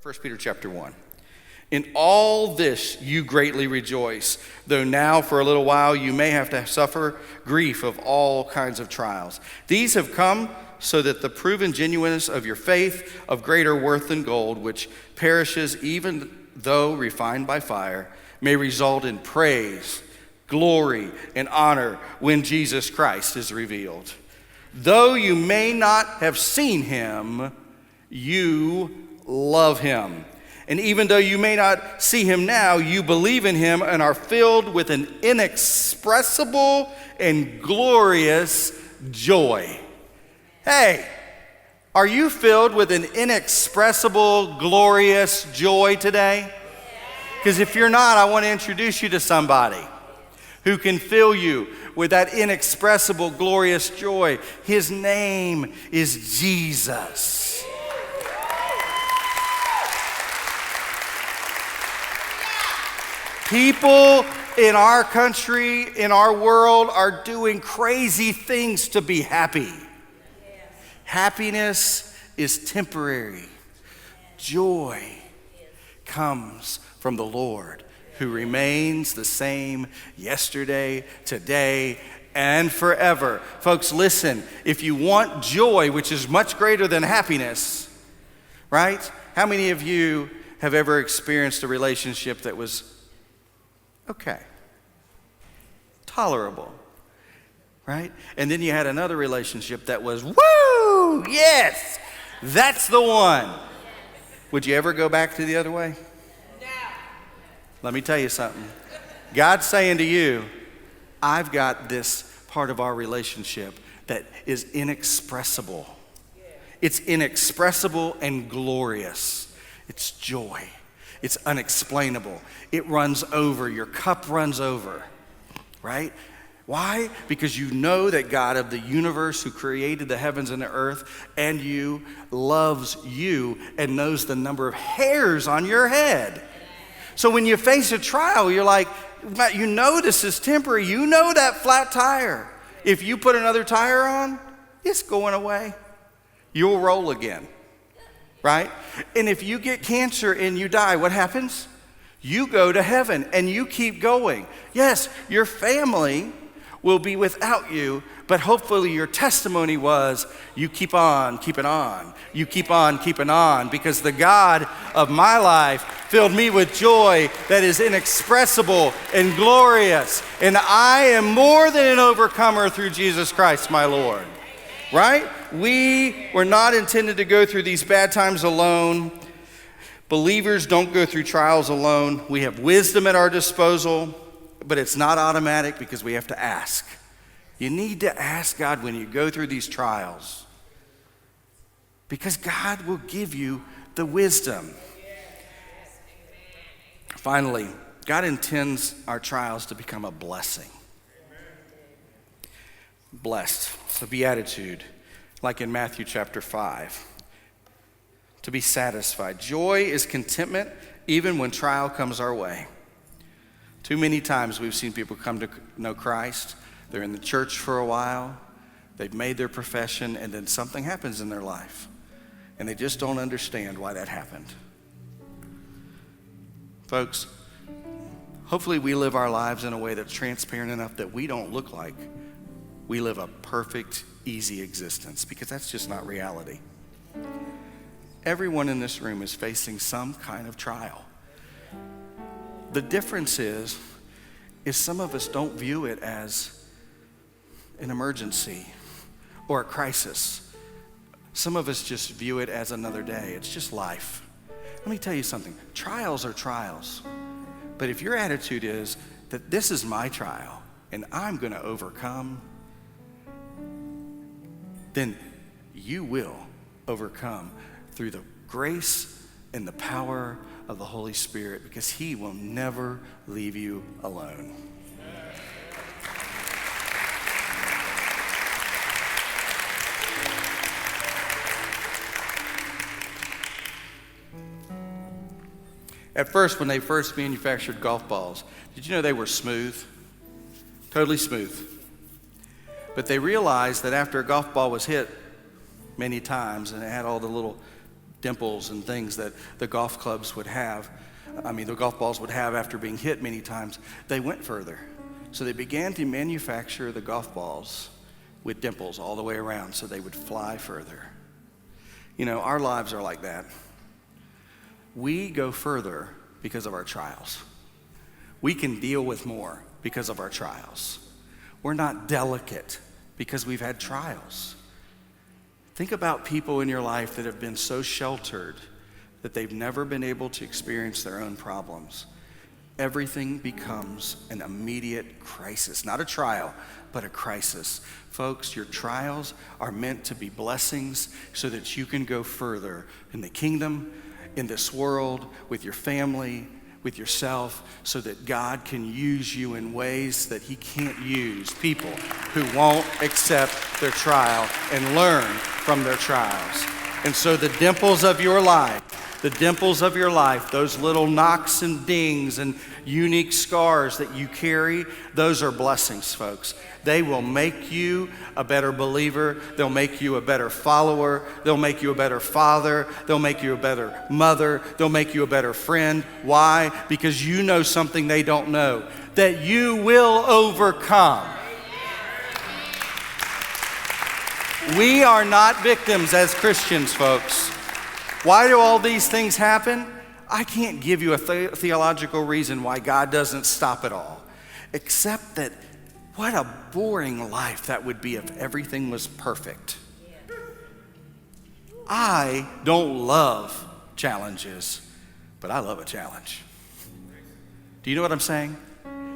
1 Peter chapter 1. In all this you greatly rejoice, though now for a little while you may have to suffer grief of all kinds of trials. These have come so that the proven genuineness of your faith, of greater worth than gold, which perishes even though refined by fire, may result in praise, glory, and honor when Jesus Christ is revealed. Though you may not have seen him, you love him. And even though you may not see him now, you believe in him and are filled with an inexpressible and glorious joy. Hey, are you filled with an inexpressible, glorious joy today? Because if you're not, I want to introduce you to somebody who can fill you with that inexpressible, glorious joy. His name is Jesus. People in our country, in our world, are doing crazy things to be happy. Happiness is temporary. Joy comes from the Lord, who remains the same yesterday, today, and forever. Folks, listen, if you want joy, which is much greater than happiness, right? How many of you have ever experienced a relationship that was okay, tolerable, right? And then you had another relationship that was, woo, yes, that's the one. Would you ever go back to the other way? No. Let me tell you something. God's saying to you, I've got this part of our relationship that is inexpressible. It's inexpressible and glorious. It's joy. It's unexplainable. It runs over. Your cup runs over, right? Why? Because you know that God of the universe, who created the heavens and the earth and you, loves you and knows the number of hairs on your head. So when you face a trial, you're like, you know this is temporary. You know that flat tire. If you put another tire on, it's going away. You'll roll again. Right? And if you get cancer and you die, what happens? You go to heaven and you keep going. Yes, your family will be without you, but hopefully your testimony was you keep on keeping on. You keep on keeping on, because the God of my life filled me with joy that is inexpressible and glorious. And I am more than an overcomer through Jesus Christ, my Lord. Right? We were not intended to go through these bad times alone. Believers don't go through trials alone. We have wisdom at our disposal, but it's not automatic because we have to ask. You need to ask God when you go through these trials, because God will give you the wisdom. Finally, God intends our trials to become a blessing. Blessed. So beatitude, like in Matthew chapter 5. To be satisfied. Joy is contentment even when trial comes our way. Too many times we've seen people come to know Christ. They're in the church for a while. They've made their profession, and then something happens in their life. And they just don't understand why that happened. Folks, hopefully we live our lives in a way that's transparent enough that we don't look like we live a perfect, easy existence, because that's just not reality. Everyone in this room is facing some kind of trial. The difference is some of us don't view it as an emergency or a crisis. Some of us just view it as another day. It's just life. Let me tell you something. Trials are trials. But if your attitude is that this is my trial and I'm going to overcome, then you will overcome through the grace and the power of the Holy Spirit, because he will never leave you alone. At first, when they first manufactured golf balls, did you know they were smooth? Totally smooth. But they realized that after a golf ball was hit many times and it had all the little dimples and things that the golf clubs would have, the golf balls would have after being hit many times, they went further. So they began to manufacture the golf balls with dimples all the way around so they would fly further. Our lives are like that. We go further because of our trials. We can deal with more because of our trials. We're not delicate because we've had trials. Think about people in your life that have been so sheltered that they've never been able to experience their own problems. Everything becomes an immediate crisis, not a trial, but a crisis. Folks, your trials are meant to be blessings so that you can go further in the kingdom, in this world, with your family, with yourself, so that God can use you in ways that he can't use people who won't accept their trial and learn from their trials. And so the dimples of your life, those little knocks and dings and unique scars that you carry, those are blessings, folks. They will make you a better believer. They'll make you a better follower. They'll make you a better father. They'll make you a better mother. They'll make you a better friend. Why? Because you know something they don't know, that you will overcome. We are not victims as Christians, folks. Why do all these things happen? I can't give you a theological reason why God doesn't stop it all, except that what a boring life that would be if everything was perfect. I don't love challenges, but I love a challenge. Do you know what I'm saying?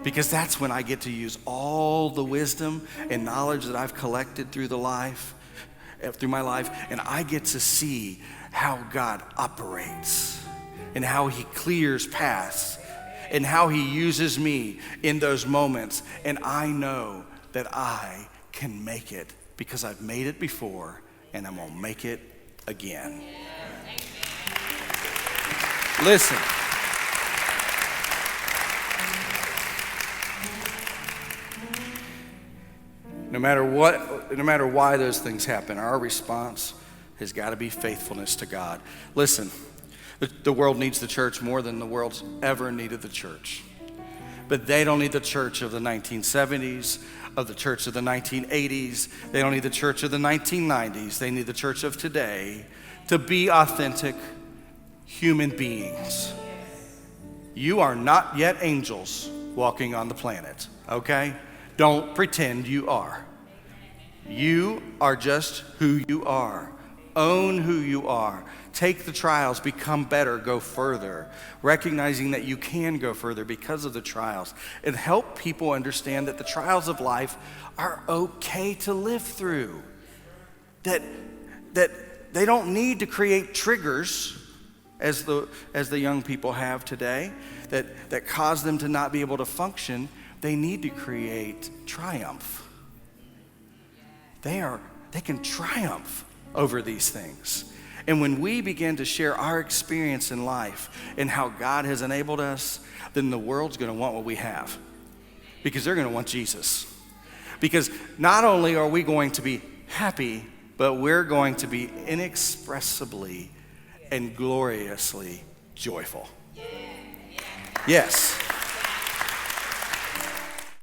Because that's when I get to use all the wisdom and knowledge that I've collected through my life, and I get to see how God operates and how he clears paths and how he uses me in those moments. And I know that I can make it because I've made it before and I'm gonna make it again. Listen. No matter why those things happen, our response has got to be faithfulness to God. Listen, the world needs the church more than the world's ever needed the church. But they don't need the church of the 1970s, of the church of the 1980s. They don't need the church of the 1990s. They need the church of today to be authentic human beings. You are not yet angels walking on the planet, okay? Don't pretend you are. You are just who you are. Own who you are. Take the trials, become better, go further, recognizing that you can go further because of the trials, and help people understand that the trials of life are okay to live through. That they don't need to create triggers as the young people have today that cause them to not be able to function. They need to create triumph. They can triumph over these things. And when we begin to share our experience in life and how God has enabled us, then the world's going to want what we have, because they're going to want Jesus. Because not only are we going to be happy, but we're going to be inexpressibly and gloriously joyful. Yes.